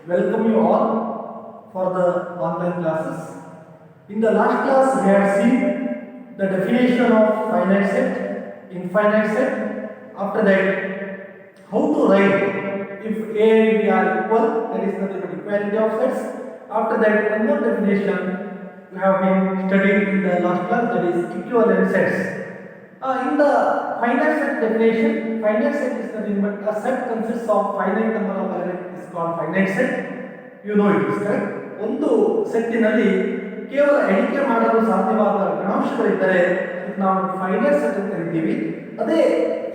welcome you all for the online classes. In the last class, we had seen the definition of finite set, infinite set. After that, how to write if A and B are equal, that is nothing but equality of sets. After that, one more definition we have been studying in the last class, that is equivalent sets. In the finite set definition, finite set is nothing but a set consists of finite number of elements is called finite set. You know it is correct. ಒಂದು ಸೆಟ್ಟಿನಲ್ಲಿ ಕೇವಲ ಎಣಿಕೆ ಮಾಡಲು ಸಾಧ್ಯವಾದ ಗಣಾಂಶಗಳಿದ್ದರೆ ಅದಕ್ಕೆ ನಾವು finite set ಅಂತ ಕರಿತೀವಿ. ಅದೇ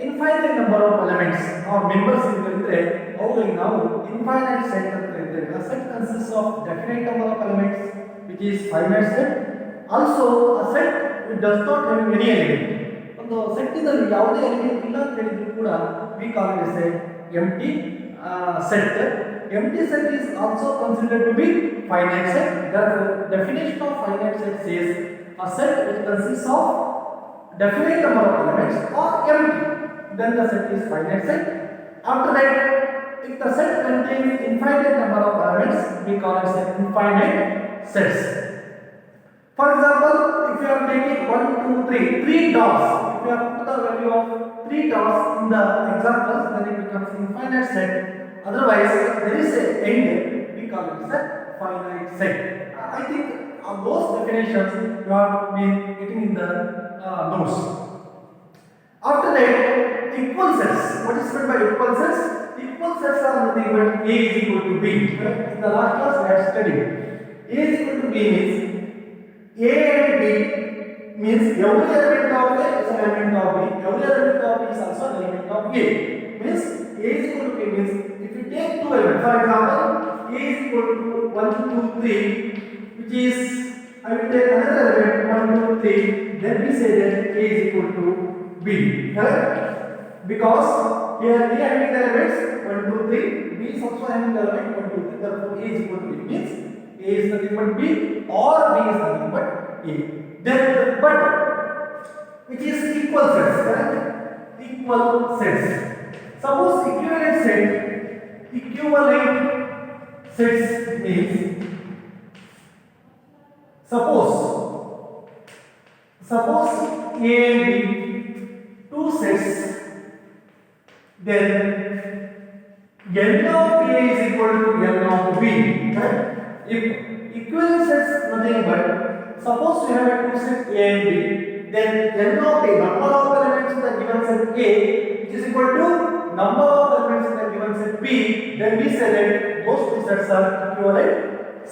infinite number of elements are members ಇದ್ದರೆ ಅವುಗಳಿಗೆ ನಾವು ಇನ್ಫೈನೈಟ್ ಸೆಟ್ ಅಂತ ಕರಿತೇವೆ. A set consists of definite number of elements which is finite set. Also a set which does not have any element. ಒಂದು ಸೆಟ್ಟಿನಲ್ಲಿ ಯಾವುದೇ ಎಲಿಮೆಂಟ್ ಇಲ್ಲ ಅಂತ ಹೇಳಿದ್ರು ಕೂಡ we call it as a empty set. Empty set is also considered to be finite set. The definition of finite set says a set which consists of definite number of elements or empty, then the set is finite set. After that, if the set contains infinite number of elements, we call it as infinite sets. For example, if you are taking 1, 2, 3, 3 dots, if you have put the value of 3 dots in the examples, then it becomes infinite set. Otherwise, there is an end, we call it as a finite set. I think those definitions you have been getting in the notes. After that, equal sets. What is meant by equal sets? Equal sets are nothing but A is equal to B. In the last class we had studied. A is equal to B means A and B means every element of A is an element of B. Every element of B is also an element of A. Means A is equal to B means if you take two elements, for example, A is equal to 1, 2, 3, which is I will take another element 1, 2, 3, then we say that A is equal to B. Correct? Because here A having the elements 1, 2, 3, B is also having the element 1, 2, 3. Therefore, A is equal to B means A is nothing but B or B is nothing but A. Then, but which is equal sets, correct? Equal sets. Suppose equivalent sets means suppose A and B two sets, then n of A is equal to n of B. Right? If equivalent sets nothing but suppose you have a two sets A and B, then n of A, number of elements in the given set A, which is equal to number of elements in the given set B, then we say that those two sets are equivalent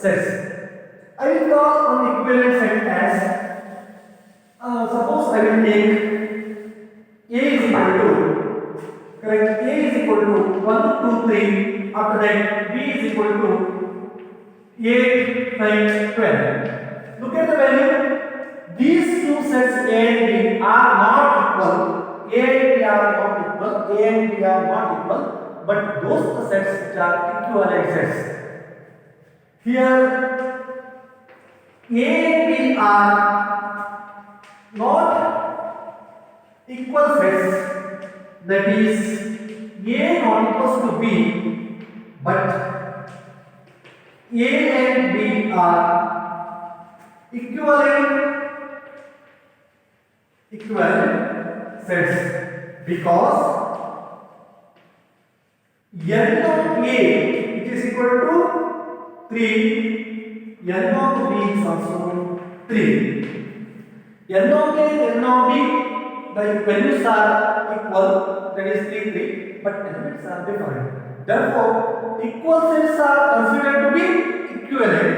sets. I will call one equivalent set as suppose I will take A is equal to, correct, A is equal to 1, 2, 3, after that B is equal to 8, 9, 12. Look at the value. These two sets A and B are not equal. A and B are not equal. A and B are not equal. But those are the sets which are equivalent sets. Here, A and B are not equal sets. That is, A not equals to B, but A and B are equivalent sets because n of A which is equal to 3, n of B is also 3. N of A and n of B, the values are equal, that is 3, 3, but elements are different. Therefore, equal sets are considered to be equivalent,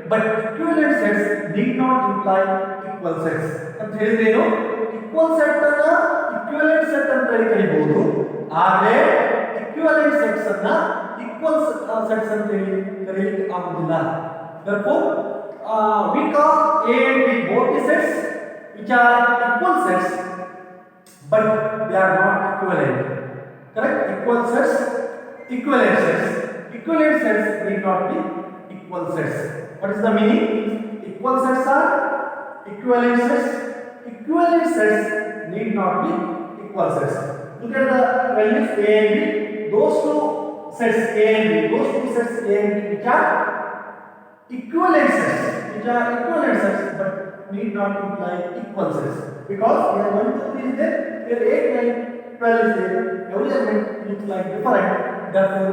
but equivalent sets need not imply equal sets. ಅಂತ ಹೇಳಿದ್ರೇನು, equal set ಅನ್ನ equivalent set ಅಂತ ಕರೀಬಹುದು, ಆದರೆ equivalent sets ಅನ್ನ equal sets ಅಂತ ಕರೆಯಲಿಕ್ಕೆ ಆಗುವುದಿಲ್ಲ. Therefore, we call A and B both the sets which are equal sets, but they are not equivalent. Correct? Equivalent sets need not be equal sets. What is the meaning? Equal sets are equivalent sets. Equivalent sets need not be equal sets. Look at the values A and B. Those two sets A and B, those two sets A and B which are equivalent sets, but need not imply equal sets, because here 1 2 3 is there, here 8 9 12 is there, every element looks like different. Therefore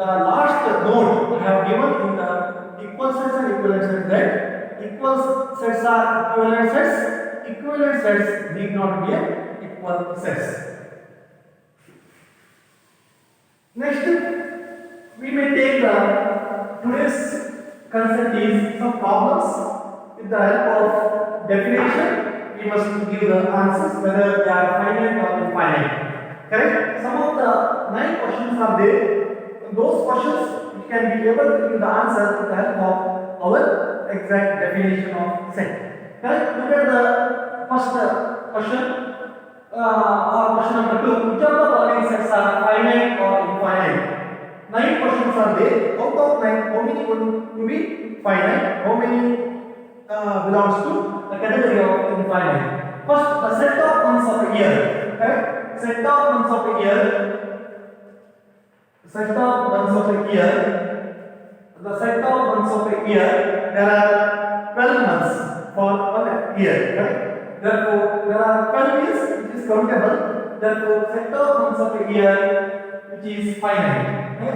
the last node I have given in the equal sets and equivalent sets, that equal sets are equivalent sets need not be equal sets. Next, we may take today's concept is some problems. With the help of definition, we must give the answers whether they are finite or infinite. Correct? Some of the 9 questions are there. And those questions we can be able to give the answer with the help of our exact definition of set. Correct? Look at the first question. Or question number 2. Which of the following sets are finite or infinite? 9 questions are there. Out of 9, how many would be finite? How many belongs to the category of infinite? First, the set of months of a year. Correct? Set of months of a year. Set of months of a year. The set of months of a year. There are 12 months for 1 year. Correct? Therefore, there are 12 years which is countable. Therefore, set of months of a year which is finite. Okay?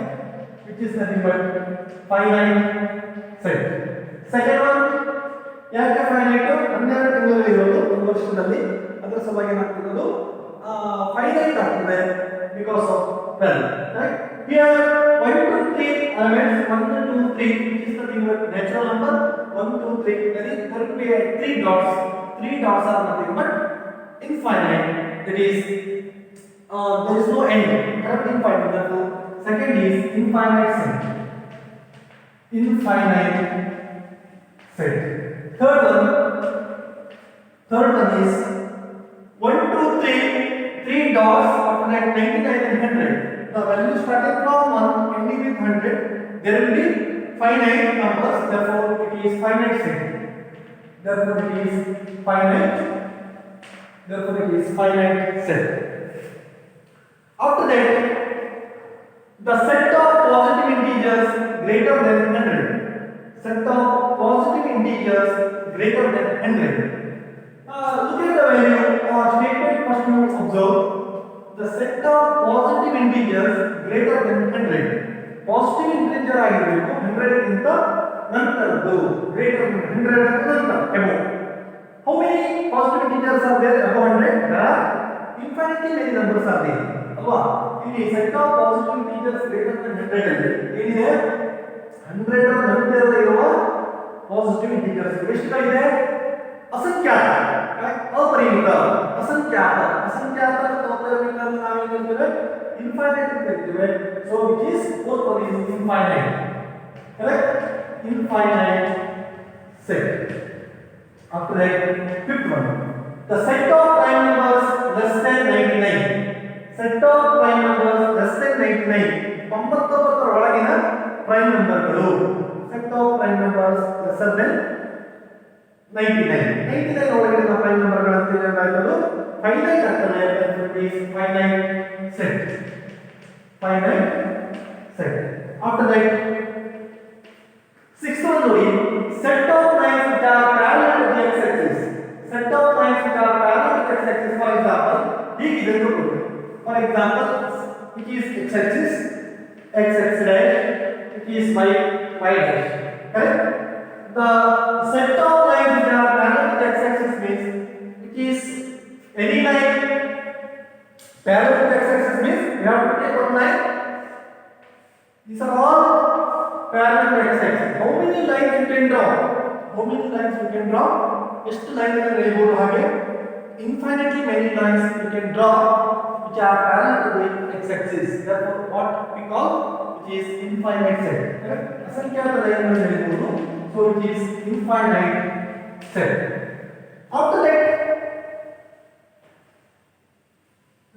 Which is nothing but finite set. Second one, ಯಾಕೆ finite 12 ತಿಂಗಳು ಇರೋದು ಒಂದು ವರ್ಷದಲ್ಲಿ, ಅದರ ಸಲುವಾಗಿ ಏನಾಗ್ತಿರೋದು finite ಆಗ್ತದೆ because of 12. Right? Here 1 2 3 elements 1 2 3 which is nothing but natural number 1 2 3, that is there could be 3 dots. 3 dots are nothing but infinite, that is there is no end. Correct? Infinite. Therefore second is infinite set. Third one is 1 2 3 dots after that 99 and 100. The value starting from 1 ending with 100, there will be finite numbers. Therefore it is finite set. Therefore it is finite set. After that, the set of positive integers greater than 100. Set of positive integers greater than 100. Look at the value or statement first you observe. The set of positive integers greater than 100. Positive integer ಆಗಿರಬೇಕು 100 ಗಿಂತ ನಂತರದ್ದು, greater than 100 ನಂತರ above. How many positive integers are there above 100? There are infinitely many numbers are there. ಅಲ್ವಾ? ಇಲ್ಲಿ set of positive integers greater than 100 ಅಲ್ಲಿ ಏನಿದೆ? 100 ರ ನಂತರ ಇರುವ ಪಾಸಿಟಿವ್ ಇಂಟಿಜರ್ಸ್ ಎಷ್ಟಿದೆ? ಅಸಂಖ್ಯಾತ. ಅಪರಿಮಿತ. ಅಸಂಖ್ಯಾತ ಅಥವಾ ಅಪರಿಮಿತ ಅನ್ನು ನಾವು ಏನು ಹೇಳ್ತೇವೆ? ಇನ್ಫೈನೈಟ್ ಅಂತ ಹೇಳ್ತೇವೆ. So which is both of these infinite. Correct? Infinite set. After that, fifth one, the set of prime numbers less than 99. Set of prime numbers less than 99. 99 ಒಳಗಿನ prime numberಗಳು. Set of prime numbers lesser than 99. 99 ಒಳಗಿನ prime numberಗಳು ಅಂತ ಏನಾಯ್ತದು? Finite ಆಗ್ತದೆ. That is finite set. After that, sixth one ನೋಡಿ, set of lines which are parallel to the x-axis. Set of lines which are parallel to the x-axis, for example, ಹೀಗಿದೆ ಅಂತ ಕೊಡಿ. For example, which is x-axis, x dash, which is y dash. Correct? The set of lines which are parallel to the x-axis means which is any line parallel to the x-axis means we have to take one line. These are all parallel to x-axis. How many lines you can draw? ಎಷ್ಟು line ಗಳನ್ನು ಎಳೆಯಬಹುದು? ಹಾಗೆ infinitely many lines you can draw which are parallel to the x-axis. Therefore, what we call which is infinite set. Correct? ಅಸಂಖ್ಯಾತ line ಗಳನ್ನು ಎಳೆಯಬಹುದು. So it is infinite set. After that,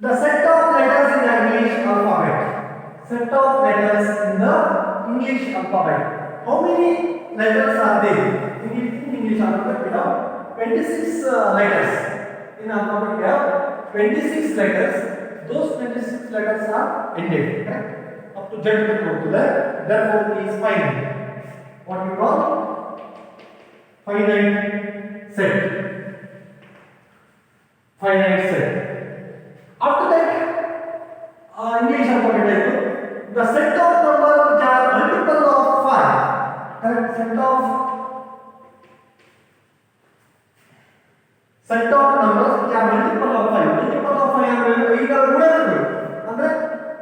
the set of letters in the English alphabet. Set of letters in the English alphabet. How many letters are there? In English alphabet we have 26 letters. In alphabet we have 26 letters. Those 26 letters are ended. Correct? up to z method to that. Therefore, it is finite. What we call finite set. Finite set. After that, English alphabet, the set of numbers which are multiple of 5. Correct? Set of numbers which are multiple of 5. Multiple of 5 are either good. Andre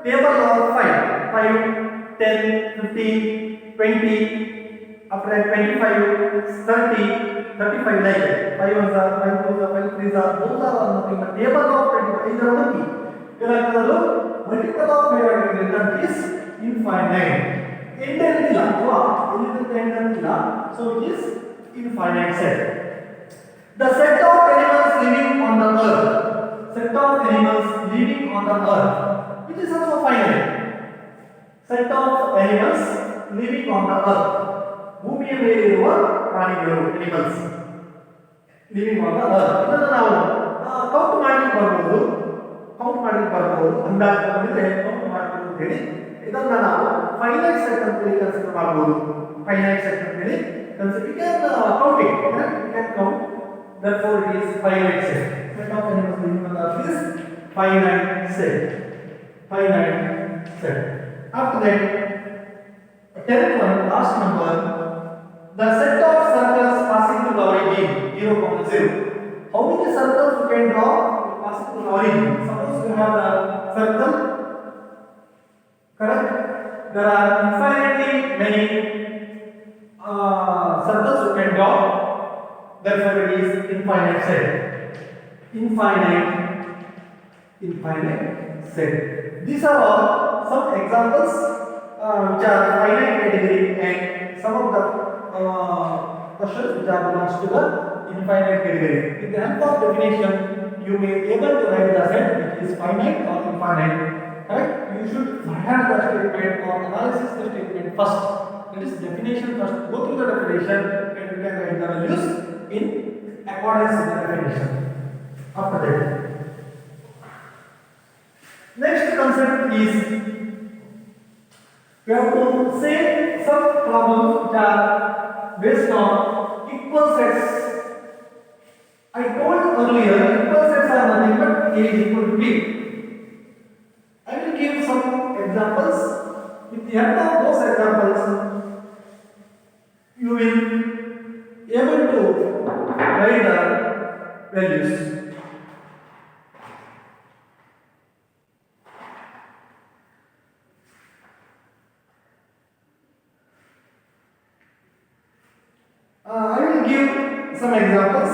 table of 5. 5, 10, 15, 20, after that 25, 30, 35 like that. 5 1s are, 5 2s are, 5 3s are, those are all nothing but table of 25 is only. Multiple of 5 that is infinite. Ended so it is infinite set. The set of animals living on the earth. Set of animals living on the earth, which is also finite. Set of animals living on the earth. ಭೂಮಿಯ ಮೇಲಿರುವ ಪ್ರಾಣಿಗಳು animals living on the earth. ಇದನ್ನು ನಾವು count ಮಾಡಲಿಕ್ಕೆ ಬರಬಹುದು ಅಂದಾಜು ಬಂದಿದೆ count ಮಾಡಬಹುದು ಅಂತ ಹೇಳಿ ಇದನ್ನ ನಾವು ಫೈನೈಟ್ ಸೆಟ್ ಅಂತ ಹೇಳಿ ಕನ್ಸಿಡರ್ ಮಾಡಬಹುದು. ಫೈನೈಟ್ ಸೆಟ್ ಅಂತ ಹೇಳಿ consider we can count it. We can count. Therefore, it is finite set. Set of animals living on the earth is finite set. Finite set. After that, 10th one, last number, the set of circles passing through the origin 0,0. How many circles you can draw passing through the origin? Suppose you have a circle, correct? There are infinitely many circles you can draw. Therefore, it is infinite set. Infinite set. These are all some examples which are finite category, and some of the questions which are belongs to the infinite category. With the help of definition, you may be able to write the set which is finite or infinite. Correct? You should have the statement or analysis the statement first. That is definition first. Go through the definition and you can write the values in accordance with the definition. After that, next concept is we have to say some problems which are based on equal sets. I told earlier equal sets are nothing but A is equal to B. I will give some examples. With the help of those examples, you will be able to write the values. I will give some examples.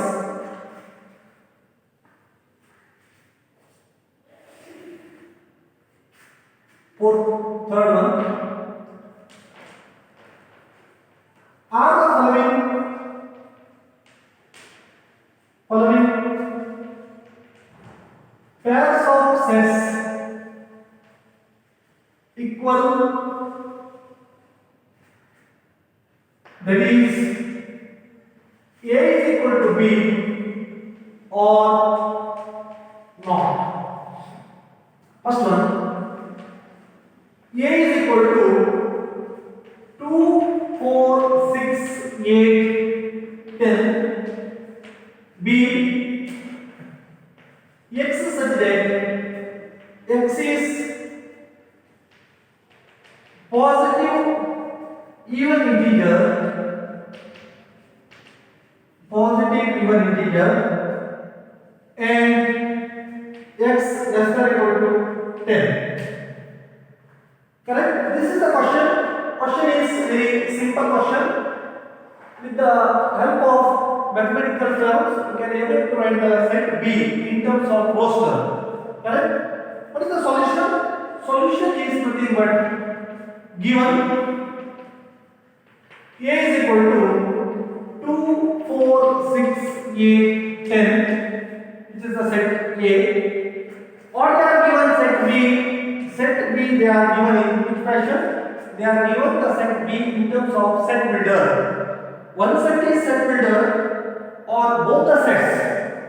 For third one, are the following pairs of sets equal, that is A is equal to B or not. First one, A is equal to 2, 4, 6, 8, 10. B, X is such that X is positive even integer, and X less than or equal to 10. Correct? This is the question. Question is very simple question. With the help of mathematical terms, you can able to write the set B in terms of roster. Correct? What is the solution? Solution is nothing but given A is equal to 2, 4, 6, 8, 10, which is the set A. Or they are given set B. Set B they are given in which fashion? They are given the set B in terms of set builder. One set is set builder or both the sets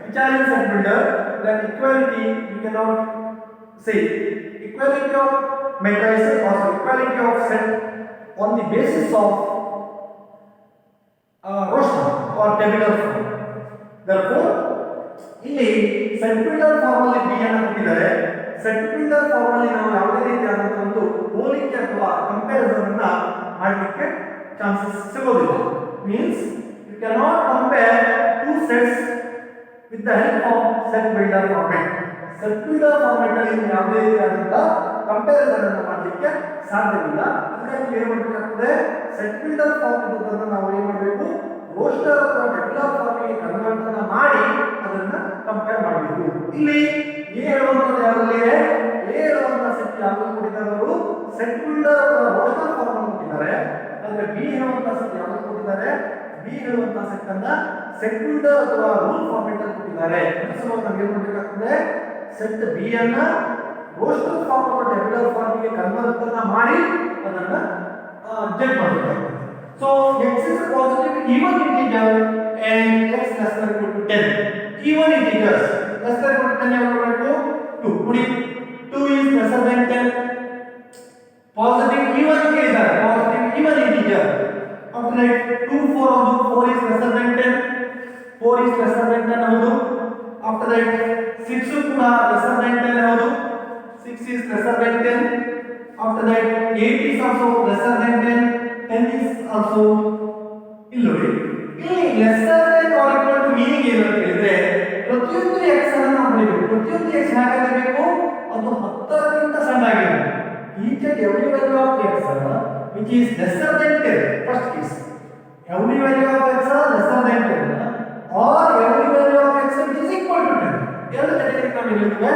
which are in set builder, then equality you cannot say. Equality of matrices or equality of set on the basis of roster or tabular form. Therefore, ಇಲ್ಲಿ set builder form ಅಲ್ಲಿ B ಅನ್ನು ಕೊಟ್ಟಿದ್ದಾರೆ. Set builder form ಅಲ್ಲಿ ನಾವು ಯಾವುದೇ ರೀತಿಯಾದಂತಹ ಒಂದು ಹೋಲಿಕೆ ಅಥವಾ ಕಂಪ್ಯಾರಿಸನ್ ಅನ್ನ ಮಾಡಲಿಕ್ಕೆ ಚಾನ್ಸಸ್ ಸಿಗೋದಿಲ್ಲ. Means you can not compare two sets with the help of set builder format. Set builder format ಅಲ್ಲಿ ಯಾವುದೇ ರೀತಿಯಾದಂತಹ ಕಂಪ್ಯಾರಿಸನ್ ಅನ್ನು ಮಾಡಲಿಕ್ಕೆ ಸಾಧ್ಯವಿಲ್ಲ. ಅದಕ್ಕಾಗಿ ಏನು ಮಾಡಬೇಕಾಗ್ತದೆ, ಸೆಟ್ ಬಿಲ್ಡರ್ ಫಾರ್ಮ್ ಇರೋದನ್ನ ನಾವು ಏನು ಮಾಡಬೇಕು, ರೋಸ್ಟರ್ ಅಥವಾ ಟೆಬ್ಯುಲರ್ ಫಾರ್ಮ್ಗೆ ಕನ್ವರ್ಟ್ ಅನ್ನು ಮಾಡಿ ಅದನ್ನ ಕಂಪೇರ್ ಮಾಡಬೇಕು. ಇಲ್ಲಿ ಎ ಹೇಳುವಂತದ್ದು ಯಾವುದಲ್ಲಿದೆ, ಎ ಹೇಳುವಂತ ಸೆಟ್ ಯಾವುದು ಕೊಟ್ಟಿದ್ದಾರೆ ಅವರು ಸೆಟ್ ಬಿಲ್ಡರ್ ಅಥವಾ ರೋಸ್ಟರ್ ಫಾರ್ಮ್ ಅನ್ನು ಕೊಟ್ಟಿದ್ದಾರೆ. ಅಂದ್ರೆ ಬಿ ಹೇಳುವಂತ ಸೆಟ್ ಯಾವುದು ಕೊಟ್ಟಿದ್ದಾರೆ, ಬಿ ಹೇಳುವಂತ ಸೆಟ್ ಅನ್ನ ಸೆಟ್ ಬಿಲ್ಡರ್ ಅಥವಾ ರೂಲ್ ಫಾರ್ಮ್ಯಾಟ್ ಅಲ್ಲಿ ಕೊಟ್ಟಿದ್ದಾರೆ. ಸೊ ನಮಗೆ ಏನು ಮಾಡಬೇಕಾಗ್ತದೆ, ಸೆಟ್ ಬಿ ಅನ್ನ ರೋಸ್ಟರ್ ಫಾರ್ಮ್ ಅಥವಾ ಟೆಬ್ಯುಲರ್ ಫಾರ್ಮ್ಗೆ ಕನ್ವರ್ಟ್ ಅನ್ನು ಮಾಡಿ ಅದನ್ನ ಚೆಕ್ ಮಾಡಬೇಕಾಗ್ತದೆ. So x is a positive even integer and x less than equal to 10. Even integers less than equal to 10 ಯಾವಾಗ ಮಾಡಬೇಕು, 2. ನೋಡಿ 2 is lesser than 10. Positive even ಕೇಳಿದ್ದಾರೆ, positive even integer. After that 2 4 ಹೌದು, 4 is lesser than 10. 4 is lesser than 10 ಹೌದು. After that 6 ಕೂಡ lesser than 10 ಹೌದು. 6 is lesser than 10. After that 8 is also lesser than 10. 10 is also ಇಲ್ಲಿ lesser than or equal to meaning ಏನು ಅಂತ ಹೇಳಿದ್ರೆ, ಪ್ರತಿಯೊಂದು x ಅನ್ನು ನಾವು ಬರೀಬೇಕು. ಪ್ರತಿಯೊಂದು x ಹೇಗಿರಬೇಕು, ಅದು 10 ಕ್ಕಿಂತ ಸಣ್ಣ ಆಗಿರಬೇಕು. each and every value of x which is lesser than 10, first case every value of x lesser than 10 or every value of x which is equal to 10. ಎರಡು category ನಾವು ಹೇಳಿದ್ವಿ,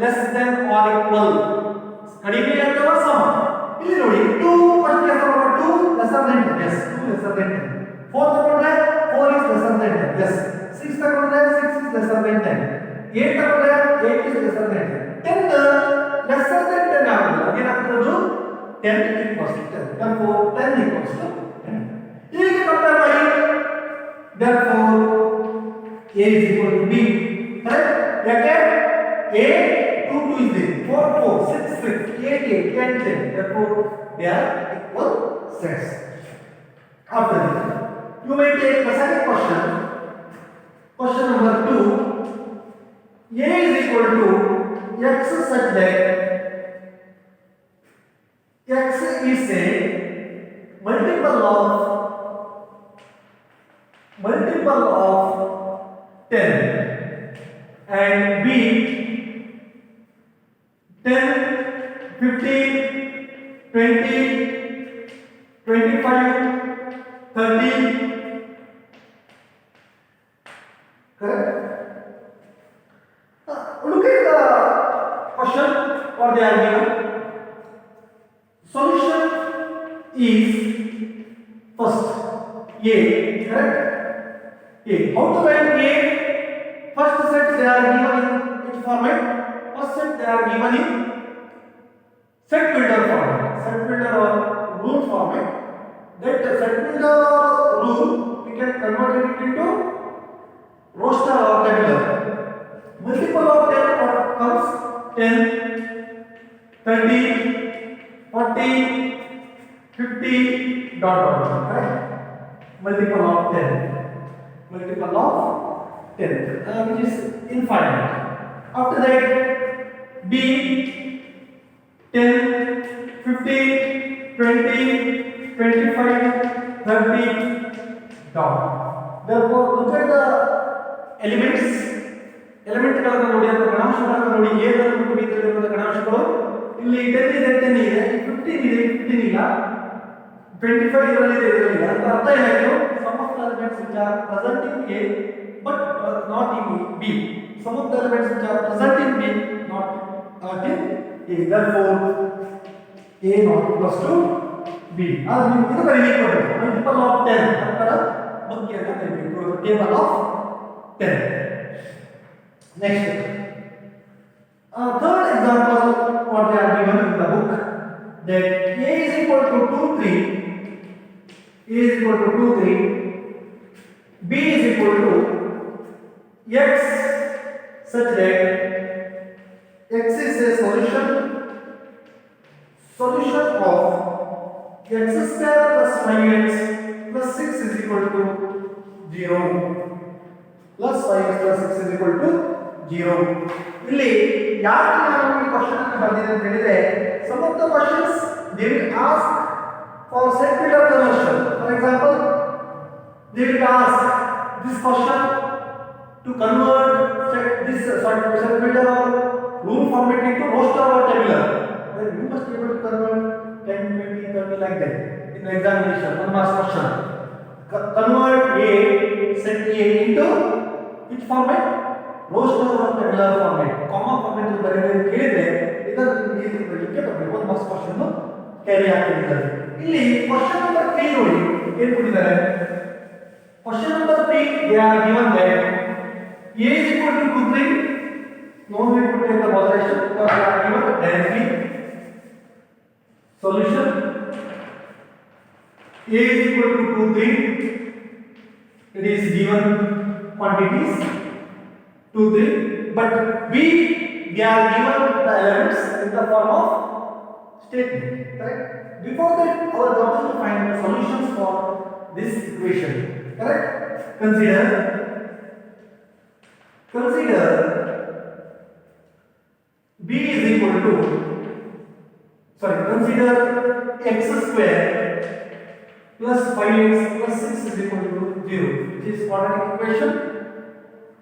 less than or equal, ಕಡಿಮೆ ಅಥವಾ ಸಮ. ಇಲ್ಲಿ ನೋಡಿ 2 first case 2 lesser than 10, yes 2 lesser than 10. 4 ತಗೊಂಡ್ರೆ 4 is lesser than 10, yes 6 ತಗೊಂಡ್ರೆ 6 is lesser than 10. 8 ತಗೊಂಡ್ರೆ 8 is lesser than 10. 10 lesser than 10 ಆಗುತ್ತದೆ. ಅದೇನಾಗ್ತದೆ, 10 equals to 10. therefore 10 equals to 10. ಈಗ ಕಂಪೇರ್ ಮಾಡಿ, therefore a is equal to b, correct? ಯಾಕೆ a 2 2 is there, 4 4 6 6 8 8 10 10. therefore they are equal sets. After that you may take the second question. Question number 2. A is equal to x such that x is a multiple of 10 and b 10 15 20 25 30, correct? Look at the question or the argument. Solution is first a, correct? A. How to write a? First set they are given in which format? First set they are given in set builder format, set builder or rule format. That set builder rule we can convert it into roster or tabular. Multiple of 10 comes 10, 30, 40, 50, dot dot dot, right? Multiple of 10, multiple of 10, which is infinite. After that b 10, 15, 20, 25, 30 dot. Therefore look at the elements ಗಳನ್ನು ನೋಡಿ, ಅಥವಾ ಗಣಾಂಶಗಳನ್ನು ನೋಡಿ. a ನಲ್ಲಿ b ನಲ್ಲಿ ಗಣಾಂಶಗಳು ಇಲ್ಲಿ 10 ಇದೆ, 10 ಇದೆ, 15 ಇದೆ, 15 ಇಲ್ಲ, 25 ಇದರಲ್ಲಿ ಇದೆ, ಇದರಲ್ಲಿ. ಅದರ ಅರ್ಥ ಏನಾಯ್ತು, some of the elements which are present in a but not in b, some of the elements which are present in b not in a. therefore a not equals to b. ಅದು ನೀವು ಇದು ಬರೀಬೇಕು, multiple of 10 ಅಂತರ ಬಗ್ಗೆ ಬರೀಬೇಕು, table of 10. Next, third example what they are given in the book, that a is equal to 2 3, a is equal to 2 3, b is equal to x such that x is a solution x square plus 5x plus 6 is equal to 0. Plus 5x plus 6 is equal to 0. ಇಲ್ಲಿ ಯಾಕೆ ನಾನು ಈ question ಅನ್ನು ಬರೆದಿದ್ದೇನೆ ಅಂತ ಹೇಳಿದ್ರೆ some of the questions they will ask for set builder conversion. For example, they will ask this question to convert this set builder or rule format into roster or tabular. Then you must be able to convert 10, 20, 30 like that in the examination, 1 marks question. Convert A, set A into which format? Roster or tabular format. Comma format is ಬರೆಯಲು ಕೇಳಿದ್ರೆ ಇದನ್ನು ಈ ಬರಲಿಕ್ಕೆ ಬರಬೇಕು 1 marks question carry ಆಗ್ತಿದ್ದಾರೆ. ಇಲ್ಲಿ question number 3 ನೋಡಿ ಏನು ಕೊಟ್ಟಿದ್ದಾರೆ. Question number 3 they are given that A is equal to 2 3. No need to take the moderation because they are given directly. Solution A is equal to 2 3. It is given quantities 2 3, but B they are given the elements in the form of statement. Correct? Before that, our job is to find the solutions for this equation. Correct? Consider B is equal to consider x square plus 5x plus 6 is equal to 0, which is quadratic equation.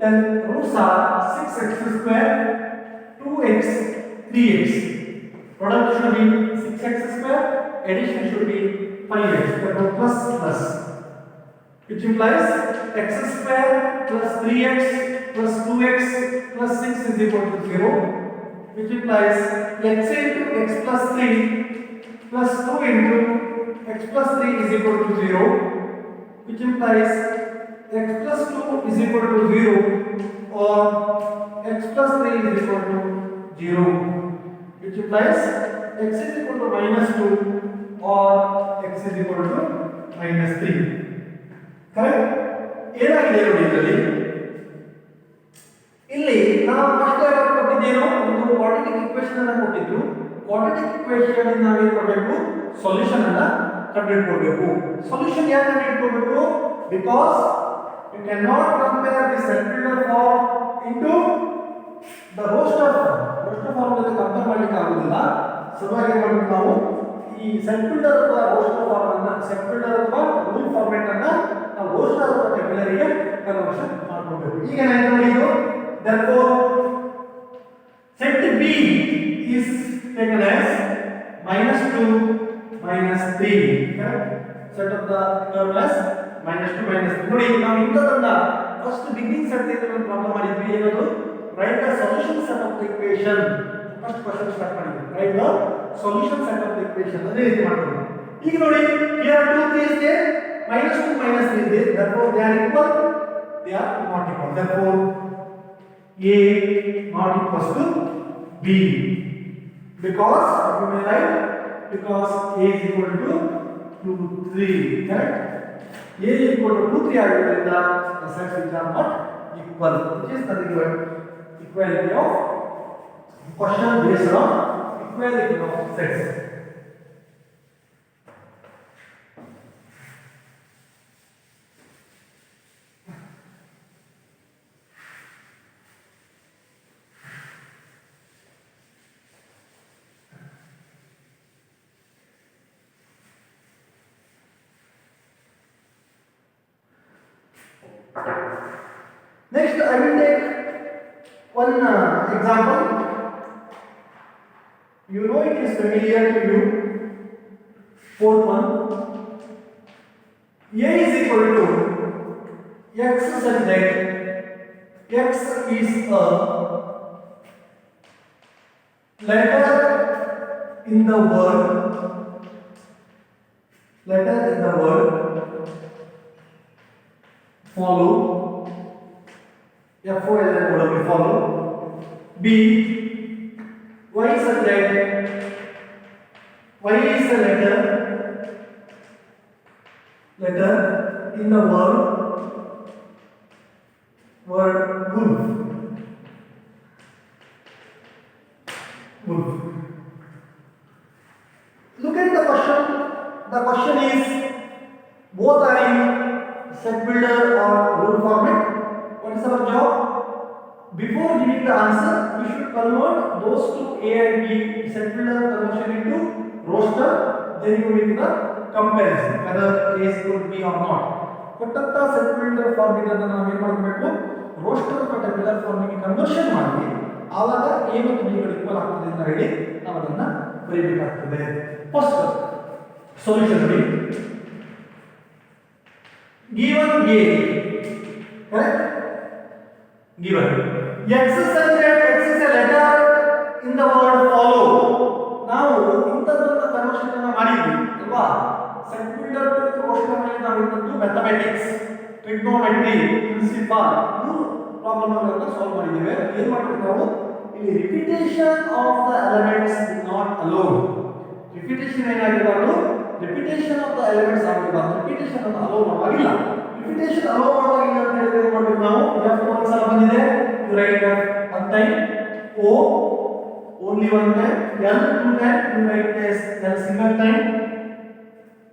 Then roots are 6x square, 2x, 3x. Product should be 6x square, addition should be 5x, therefore plus plus, which implies x square plus 3x plus 2x plus 6 is equal to 0, which implies x into x plus 3 plus 2 into x plus 3 is equal to 0, which implies x plus 2 is equal to 0 or x plus 3 is equal to 0, which implies x is equal to minus 2 or x is equal to minus 3. Correct? ಏನಾಗಿದೆ ನೋಡಿ ಇದರಲ್ಲಿ ಇಲ್ಲಿ ನಾವು first ಯಾವಾಗ ಕೊಟ್ಟಿದ್ದೇನೋ ಒಂದು quadratic equation ಅನ್ನು ಕೊಟ್ಟಿದ್ರು. Quadratic equation ಅನ್ನು ನಾವು ಏನು ಮಾಡಬೇಕು? ಸೊಲ್ಯೂಷನ್ ಅನ್ನು ಕಂಡುಹಿಡಿಯಬೇಕು. ಸೊಲ್ಯೂಷನ್ ಯಾಕೆ ಕಂಡುಹಿಡಿಯಬೇಕು? Because you cannot compare the set builder form into the roster form. roster form ಜೊತೆ ಕಂಪೇರ್ ಮಾಡಲಿಕ್ಕೆ ಆಗುವುದಿಲ್ಲ. ಸಲುವಾಗಿ ಏನು ನಾವು ಈ set builder ಅಥವಾ roster form ಅನ್ನು set builder ಅಥವಾ rule format ಅನ್ನು ನಾವು roster ಅಥವಾ tabular ಗೆ ಕನ್ವರ್ಷನ್ ಮಾಡಬೇಕು. ಈಗ ನಾನು ನೋಡಿದ್ದು therefore set B is taken as -2 -3. set of the term as -2 -3. ನೋಡಿ ನಾವು ಇಂತದನ್ನ ಫಸ್ಟ್ ಬಿಗಿನಿಂಗ್ ಸೆಟ್ ಇಂದ ಒಂದು ಪ್ರಾಬ್ಲಮ್ ಮಾಡಿದ್ವಿ. ಏನದು? Write the solution set of the equation. First question start ಮಾಡಿದ್ವಿ. Write the solution set of the equation ಅದೇ ರೀತಿ ಮಾಡ್ತೀವಿ. ಈಗ ನೋಡಿ here 2 3 is there, -2 -3 is there, therefore they are equal, they are not equal, therefore A not equals to B, because you may write because A is equal to 2 3. Correct? A is equal to 2 3 ಆಗಿದ್ದರಿಂದ the sets which are not equal, which is nothing but equality of question based on equality of sets. Next, I will take one example. You know it is familiar to you. Fourth one. A is equal to x such that x is a letter in the word. Follow. FOL will follow. B, y such that y is a letter in the word wolf. Look at the question. The Both are in set builder or rule format. What is our job? Before giving the answer, we should convert those two A and B set builder conversion into roster. Then you make the comparison whether A is equal to B or not. ಕೊಟ್ಟಂತ set builder format ಅನ್ನು ನಾವು ಏನು ಮಾಡಬೇಕು? roster ಅಥವಾ tabular form ಗೆ conversion ಮಾಡಿ ಆವಾಗ A ಮತ್ತು B ಗಳು ಈಕ್ವಲ್ ಆಗ್ತದೆ ಅಂತ ಹೇಳಿ ನಾವು ಅದನ್ನ ಬರೆಯಬೇಕಾಗ್ತದೆ. ಫಸ್ಟ್ ಸೊಲ್ಯೂಷನ್ ನೋಡಿ. given A, correct? Given x such that x is a letter in the word follow. ನಾವು ಇಂತದನ್ನ ಕನ್ವರ್ಷನ್ ಅನ್ನು ಮಾಡಿದ್ವಿ ಅಲ್ವಾ? set builder to roster ನಲ್ಲಿ ನಾವು ಇಂತದ್ದು ಮ್ಯಾಥಮೆಟಿಕ್ಸ್, ಟ್ರಿಗ್ನೋಮೆಟ್ರಿ, ಪ್ರಿನ್ಸಿಪಲ್ ಮೂರು ಪ್ರಾಬ್ಲಮ್ ಅನ್ನು ಸಾಲ್ವ್ ಮಾಡಿದ್ದೇವೆ. ಏನು ಮಾಡಬೇಕು ನಾವು? ಇಲ್ಲಿ repetition of the elements is not allowed. Repetition ಏನಾಗಿರಬಾರದು? ರಿಪಿಟೇಷನ್ ಆಫ್ ದ ಎಲಿಮೆಂಟ್ಸ್ ಆಗಿರಬಾರದು. ರಿಪಿಟೇಷನ್ ಅನ್ನು ಅಲೋ ಮಾಡಾಗಿಲ್ಲ. ರಿಪಿಟೇಷನ್ ಅಲೋ ಮಾಡಾಗಿಲ್ಲ ಅಂತ ಹೇಳಿದ್ರೆ ಏನು ಮಾಡಬೇಕು ನಾವು? f ಒಂದ್ಸಲ ಬಂದಿದೆ, you write one time, o only one time, l two time, you write as l single time.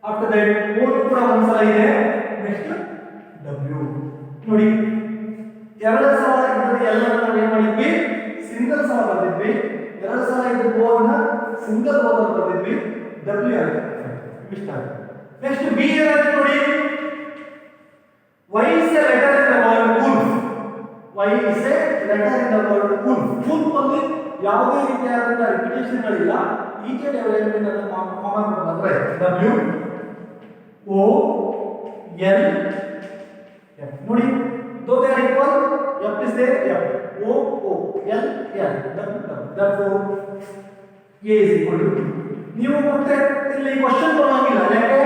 After that o ಕೂಡ ಒಂದ್ಸಲ ಇದೆ, next w ನೋಡಿ. ಎರಡು ಸಲ ಇದ್ದರೆ l ಅನ್ನು ನಾವು ಏನು ಮಾಡಿದ್ವಿ? ಸಿಂಗಲ್ ಸಲ ಬರೆದಿದ್ವಿ. ಎರಡು ಸಲ ಇದ್ದ o ಅನ್ನ ಸಿಂಗಲ್ o ಅಂತ ಬರೆದಿದ್ವಿ. w ಆಗಿದೆ ಇಷ್ಟ. ನೆಕ್ಸ್ಟ್ b ಏನಾಯ್ತು ನೋಡಿ. y is a letter in the word wolf. y is a letter in the word wolf. wolf ಅಲ್ಲಿ ಯಾವುದೇ ರೀತಿಯಾದಂತ ರಿಪಿಟೇಷನ್ ಗಳಿಲ್ಲ. ಈಚ್ ಅಂಡ್ ಎವರಿ ಎಲಿಮೆಂಟ್ ಅನ್ನು ಕಾಮನ್ ಬಂದ್ರೆ w o l f ನೋಡಿ. though they are equal, f is there, f o o l l w. therefore a is equal to 2. ನೀವು ಮತ್ತೆ ಇಲ್ಲಿ ಕ್ವೆಶ್ಚನ್ ಬರೋಂಗಿಲ್ಲ. ಯಾಕೆ?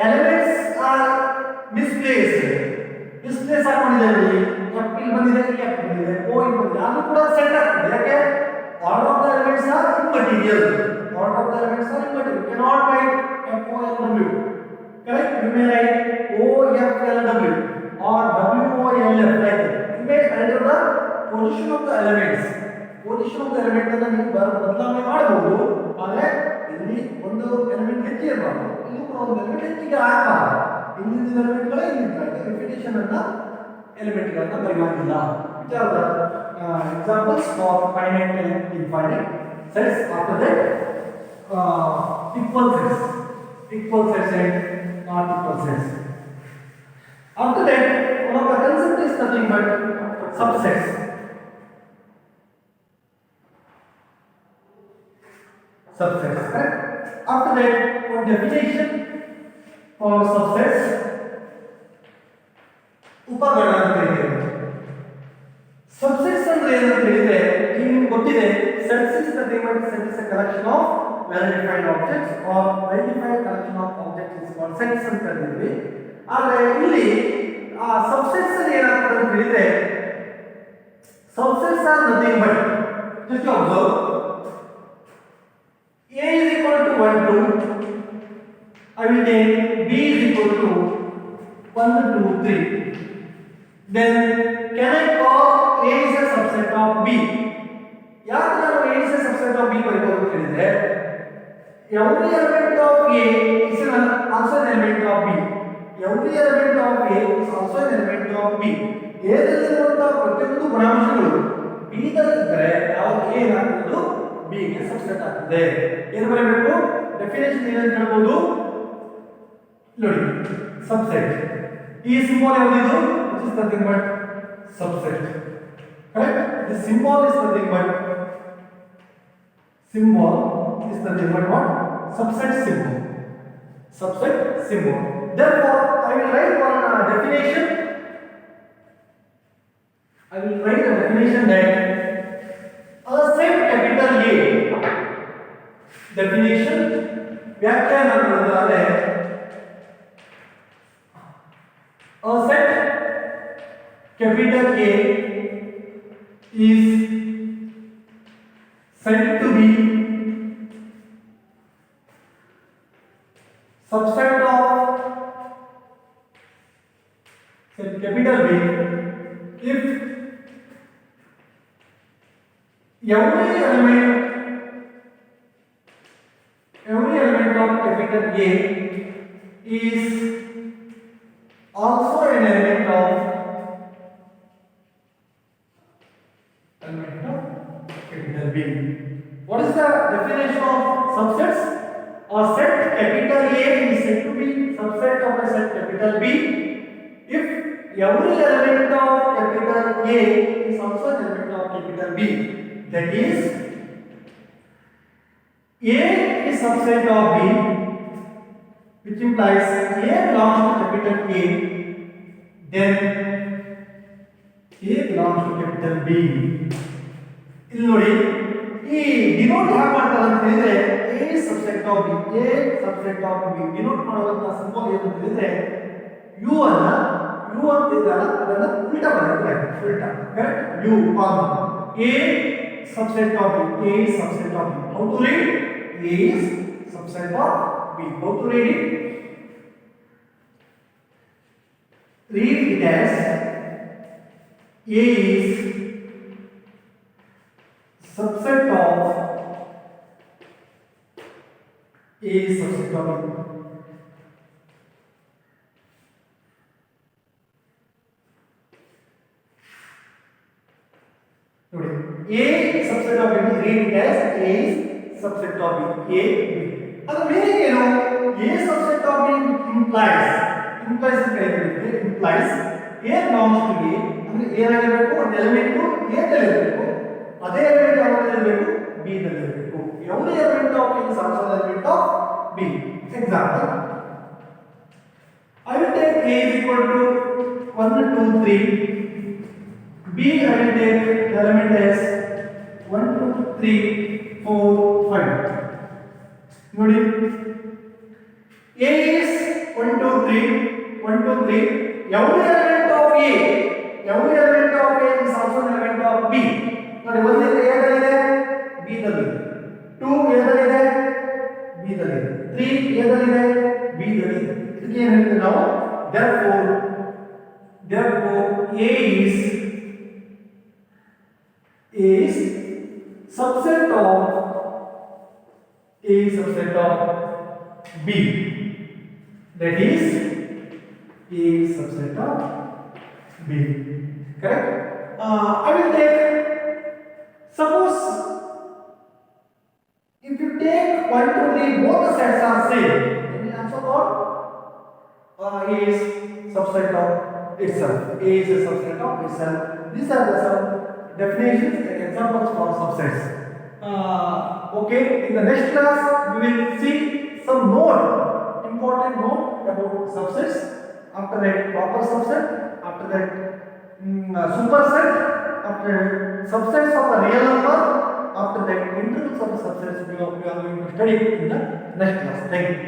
Elements are misplaced. ಮಿಸ್ಪ್ಲೇಸ್ ಆಗಿಕೊಂಡಿದೆ. f ಇಲ್ಲಿ ಬಂದಿದೆ, f ಬಂದಿದೆ, o ಇಲ್ಲಿ ಬಂದಿದೆ. ಅದು ಕೂಡ ಸೆಟ್ ಆಗ್ತದೆ. ಯಾಕೆ? Order of the elements are immaterial. Order of the elements are immaterial. cannot write f o l w. correct? you may write o f l w or w o l f like that. you may enter the position of the elements. position of the element ಅನ್ನು ನೀವು ಬದಲಾವಣೆ ಮಾಡಬಹುದು. ಆದರೆ ಇಲ್ಲಿ ಒಂದು element ಹೆಚ್ಚಿಗೆ ಇರಬಾರದು, ಇಲ್ಲಿ ಕೂಡ ಒಂದು ಎಲಿಮೆಂಟ್ ಹೆಚ್ಚಿಗೆ ಆಗಬಾರದು. ಇಂದಿನ ಎಲಿಮೆಂಟ್ಗಳೇ ಇಲ್ಲಿ ರಿಪಿಟೇಷನ್ ಅನ್ನ ಎಲಿಮೆಂಟ್ಗಳನ್ನ ಬರೆಯುವಂತಿಲ್ಲ. ವಿಚಾರದ examples for finite and infinite sets. After that equal sets and not equal sets. After that, one of the concept is nothing but subsets. Subsets, correct? After that, one definition for subsets. ಉಪಗಣ ಅಂತ ಹೇಳಿದ್ದೇವೆ. Subsets ಅಂದ್ರೆ ಏನು ಅಂತ ಹೇಳಿದ್ರೆ ನಿಮಗೆ ಗೊತ್ತಿದೆ. sets is nothing but set is a collection of well-defined objects or well-defined collection of objects is called sets ಅಂತ ಕರೀತೀವಿ. ಆದರೆ ಇಲ್ಲಿ ಆ ಸಬ್ಸೆಟ್ಸ್ ಅಲ್ಲಿ ಏನಾಗ್ತದೆ ಅಂತ ಹೇಳಿದ್ರೆ subsets are nothing but just observe a is equal to 1 2. I will take b is equal to 1 2 3. then can I call a is a subset of b? ಯಾಕೆ ನಾವು a is a subset of b ಬರೆಯಬಹುದು ಅಂತ ಹೇಳಿದ್ರೆ every element of a is also an element of b. every element of a is also an element of b. a ದಲ್ಲಿರುವಂತಹ ಪ್ರತಿಯೊಂದು ಗುಣಾಂಶಗಳು b ದಲ್ಲಿದ್ದರೆ ಯಾವ a ಏನಾಗುವುದು b ಗೆ subset ಆಗ್ತದೆ. ಏನು ಬರೆಯಬೇಕು? Definition ಏನಂತ ಹೇಳ್ಬೋದು ನೋಡಿ. ಸಬ್ಸೆಟ್ ಈ ಸಿಂಬಲ್ ಯಾವುದು? which is nothing but subset. correct? this symbol is nothing but what? subset symbol. subset symbol. therefore I will write one definition. I will write a definition that a set capital A. definition ವ್ಯಾಖ್ಯಾನ ನೋಡಿದ್ರೆ a set capital A is said to be subset of set capital B if every element of capital A is also an element of capital B. What is the definition of subsets? A set capital A is said to be subset of a set capital B if every element of capital A is also an element of capital B. That is, A is subset of B, which implies A belongs to capital A, then A belongs to capital B. ಇಲ್ಲಿ ನೋಡಿ ಈ denote ಹೇಗೆ ಮಾಡ್ತಾರೆ ಅಂತ ಹೇಳಿದ್ರೆ A subset of B, A subset of B denote ಮಾಡುವಂತ symbol ಏನು ಅಂತ ಹೇಳಿದ್ರೆ U ಅಂತ ಇದಲ್ಲ ಅದನ್ನ ಉಲ್ಟಾ ಬರೆದ್ರೆ ಉಲ್ಟಾ correct U common A subset of B, A is subset of B. How to read? A is subset of B. How to read it? Read it as A is subset of A is subset of B. A subset of B, read it as A is subset of B, A, B. Other meaning, A subset of B implies implies A belongs to A, and A ಆಗಿರಬೇಕು ಒಂದು element A ದಲ್ಲಿ ಅದೇ element ಯಾವುದು ಇರಬೇಕು B ದಲ್ಲಿ ಇರಬೇಕು. every element of A is also an element of B. Example, I will take A is equal to 1 2 3. B I will take the element as 1 2 3 4 5. ನೋಡಿ A is 1 2 3 1 2 3. every element of A is also an element of B. ನೋಡಿ 1 A ದಲ್ಲಿದೆ B ದಲ್ಲಿದೆ, 2 A ದಲ್ಲಿದೆ B ದಲ್ಲಿದೆ, 3 A ದಲ್ಲಿದೆ B ದಲ್ಲಿದೆ. ಇದಕ್ಕೆ ಏನು ಹೇಳ್ತೀವಿ ನಾವು? therefore A is subset of B. That is A is subset of B. Correct? I will take, suppose if you take 1 2 3 both the sets are same, then you answer what? A is subset of itself. A is a subset of itself. These are the some definitions and examples for subsets. Okay, in the next class we will see some more important note about subsets. After that, proper subset. After that, superset. After subsets of a real number. After that, intervals of the subsets we are going to study in the next class. Thank you.